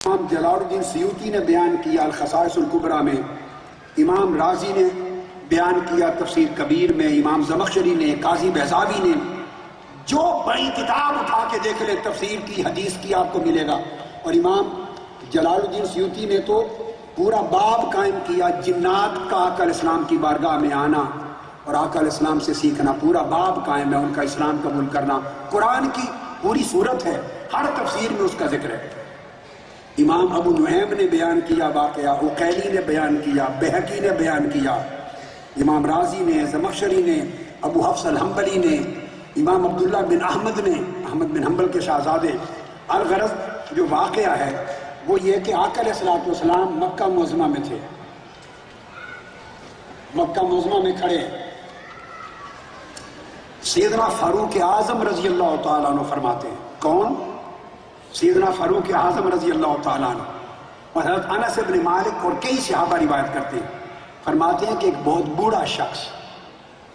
امام جلال الدین سیوطی نے بیان کیا الخصائص الکبریٰ میں، امام رازی نے بیان کیا تفسیر کبیر میں، امام زمخشری نے، قاضی بہزاوی نے، جو بڑی کتاب اٹھا کے دیکھ لے تفسیر کی حدیث کی آپ کو ملے گا۔ اور امام جلال الدین سیوطی نے تو پورا باب قائم کیا جنات کا آقا علیہ السلام کی بارگاہ میں آنا اور آقا علیہ السلام سے سیکھنا، پورا باب قائم ہے، ان کا اسلام قبول کرنا، قرآن کی پوری صورت ہے، ہر تفسیر میں اس کا ذکر ہے۔ امام ابو نعیم نے بیان کیا واقعہ، عقیلی نے بیان کیا، بہقی نے بیان کیا، امام رازی نے، زمخشری نے، ابو حفص الحنبلی نے، امام عبداللہ بن احمد نے، احمد بن حنبل کے شہزادے۔ الغرض جو واقعہ ہے وہ یہ کہ آقا علیہ السلام مکہ معظمہ میں تھے، مکہ معظمہ میں کھڑے، سیدنا فاروق اعظم رضی اللہ تعالیٰ عنہ فرماتے ہیں، کون؟ سیدنا فاروق اعظم رضی اللہ تعالیٰ عنہ، اور حضرت انس بن مالک اور کئی صحابہ روایت کرتے ہیں، فرماتے ہیں کہ ایک بہت بوڑھا شخص،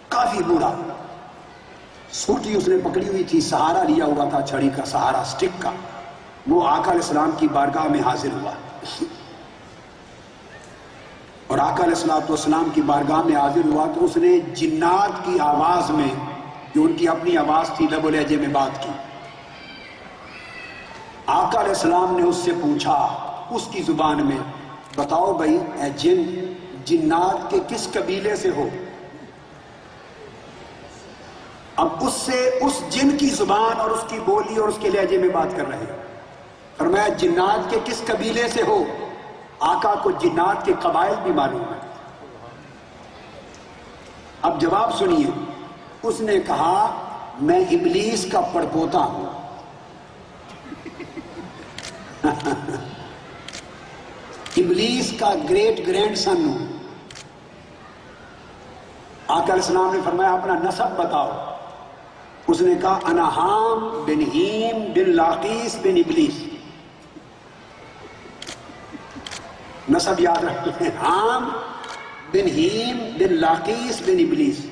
کافی بوڑھا، سوٹی اس نے پکڑی ہوئی تھی، سہارا لیا ہوا تھا، چھڑی کا سہارا، سٹک کا، وہ آقا علیہ السلام کی بارگاہ میں حاضر ہوا اور آقا علیہ السلام کی بارگاہ میں حاضر ہوا تو اس نے جنات کی آواز میں، جو ان کی اپنی آواز تھی، لب و لہجے میں بات کی۔ آقا علیہ السلام نے اس سے پوچھا اس کی زبان میں، بتاؤ بھائی اے جن، جنات کے کس قبیلے سے ہو؟ اب اس سے اس جن کی زبان اور اس کی بولی اور اس کے لہجے میں بات کر رہے ہیں۔ فرمایا جنات کے کس قبیلے سے ہو؟ آقا کو جنات کے قبائل بھی معلوم ہے۔ اب جواب سنیے، اس نے کہا میں ابلیس کا پڑپوتا ہوں۔ ابلیس کا گریٹ گرینڈ سن ہوں۔ آقا علیہ السلام نے فرمایا اپنا نسب بتاؤ۔ اس نے کہا انا حام بن ہیم بن لاقیس بن ابلیس۔ نسب یاد رکھتے ہیں، حام بن ہیم بن لاقیس بن ابلیس۔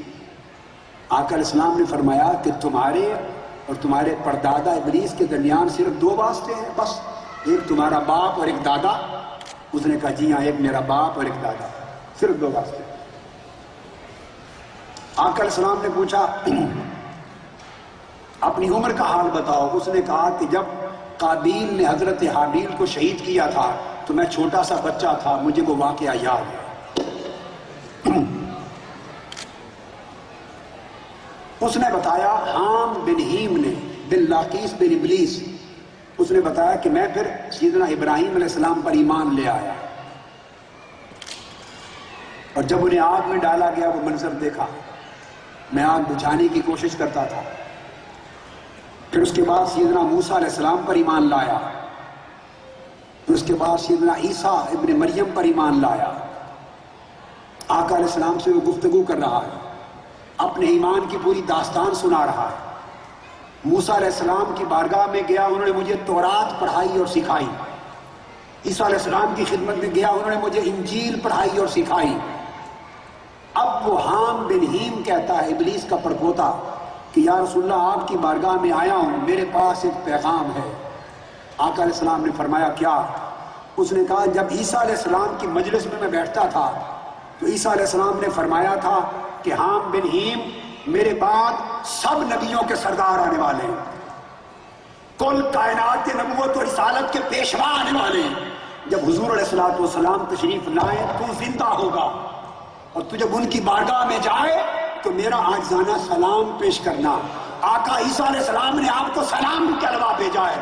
آقا علیہ السلام نے فرمایا کہ تمہارے اور تمہارے پردادا ابلیس کے درمیان صرف دو واسطے ہیں بس، ایک تمہارا باپ اور ایک دادا۔ اس نے کہا جی ہاں، ایک میرا باپ اور ایک دادا، صرف دو واسطے۔ آقا علیہ السلام نے پوچھا اپنی عمر کا حال بتاؤ۔ اس نے کہا کہ جب قابیل نے حضرت حابیل کو شہید کیا تھا تو میں چھوٹا سا بچہ تھا، مجھے وہ واقعہ یاد ہے۔ اس نے بتایا حام بن ہیم نے بن لاقیس بن ابلیس، اس نے بتایا کہ میں پھر سیدنا ابراہیم علیہ السلام پر ایمان لے آیا، اور جب انہیں آگ میں ڈالا گیا وہ منظر دیکھا، میں آگ بجھانے کی کوشش کرتا تھا۔ پھر اس کے بعد سیدنا موسیٰ علیہ السلام پر ایمان لایا، پھر اس کے بعد سیدنا عیسیٰ ابن مریم پر ایمان لایا۔ آقا علیہ السلام سے وہ گفتگو کر رہا ہے، اپنے ایمان کی پوری داستان سنا رہا ہے۔ موسیٰ علیہ السلام کی بارگاہ میں گیا، انہوں نے مجھے تورات پڑھائی اور سکھائی۔ عیسیٰ علیہ السلام کی خدمت میں گیا، انہوں نے مجھے انجیل پڑھائی اور سکھائی۔ اب وہ حام بن ہیم کہتا ہے، ابلیس کا پڑپوتا، کہ یا رسول اللہ آپ کی بارگاہ میں آیا ہوں، میرے پاس ایک پیغام ہے۔ آقا علیہ السلام نے فرمایا کیا؟ اس نے کہا جب عیسیٰ علیہ السلام کی مجلس میں بیٹھتا تھا تو عیسیٰ علیہ السلام نے فرمایا تھا کہ حام بن ہیم میرے بعد سب نبیوں کے سردار آنے والے ہیں، کل کائنات کے نبوت اور رسالت کے پیشوا آنے والے ہیں۔ جب حضور علیہ السلام تشریف لائے تو زندہ ہوگا، اور تو جب ان کی بارگاہ میں جائے تو میرا عاجزانہ سلام پیش کرنا۔ آقا عیسیٰ علیہ السلام نے آپ کو سلام کے علاوہ بھیجا ہے۔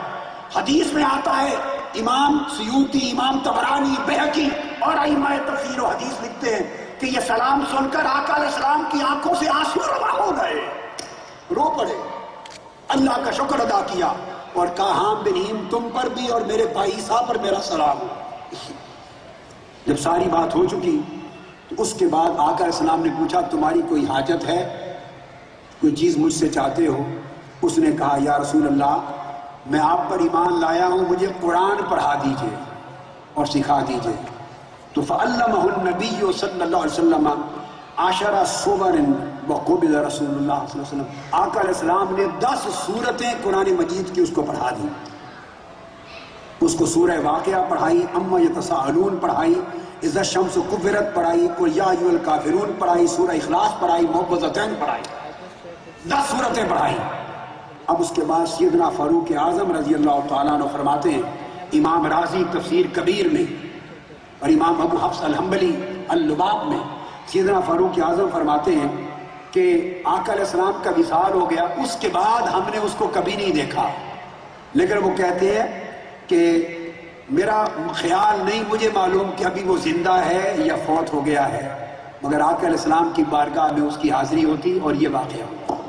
حدیث میں آتا ہے، امام سیوطی، امام طبرانی، بہقی اور ائمہ تفسیر و حدیث لکھتے ہیں کہ یہ سلام سن کر آقا علیہ السلام کی آنکھوں سے آنسو روا ہو گئے، رو پڑے، اللہ کا شکر ادا کیا اور کہا حام بن ہیم تم پر بھی اور میرے بھائی عیسیٰ پر میرا سلام ہو۔ جب ساری بات ہو چکی تو اس کے بعد آقا علیہ السلام نے پوچھا تمہاری کوئی حاجت ہے، کوئی چیز مجھ سے چاہتے ہو؟ اس نے کہا یا رسول اللہ میں آپ پر ایمان لایا ہوں، مجھے قرآن پڑھا دیجئے اور سکھا دیجئے۔ تو فعلمہ النبی صلی اللہ علیہ وسلم 10 سور وقبض رسول اللہ صلی اللہ علیہ وسلم، آقا علیہ السلام نے 10 سورتیں قرآن مجید کی اس کو پڑھا دی۔ اس کو سورہ واقعہ پڑھائی، اما یتساءلون پڑھائی، اذا الشمس کورت پڑھائی، قل یا ایھا الکافرون پڑھائی، سورہ اخلاص پڑھائی، موعظتین پڑھائی، 10 سورتیں پڑھائی۔ اب اس کے بعد سیدنا فاروق اعظم رضی اللہ تعالیٰ عنہ فرماتے ہیں، امام رازی تفسیر کبیر میں اور امام ابو حفص الحنبلی اللباب میں، سیدنا فاروق اعظم فرماتے ہیں کہ آقا علیہ السلام کا وصال ہو گیا، اس کے بعد ہم نے اس کو کبھی نہیں دیکھا، لیکن وہ کہتے ہیں کہ میرا خیال نہیں، مجھے معلوم کہ ابھی وہ زندہ ہے یا فوت ہو گیا ہے، مگر آقا علیہ السلام کی بارگاہ میں اس کی حاضری ہوتی اور یہ واقعہ ہوتا۔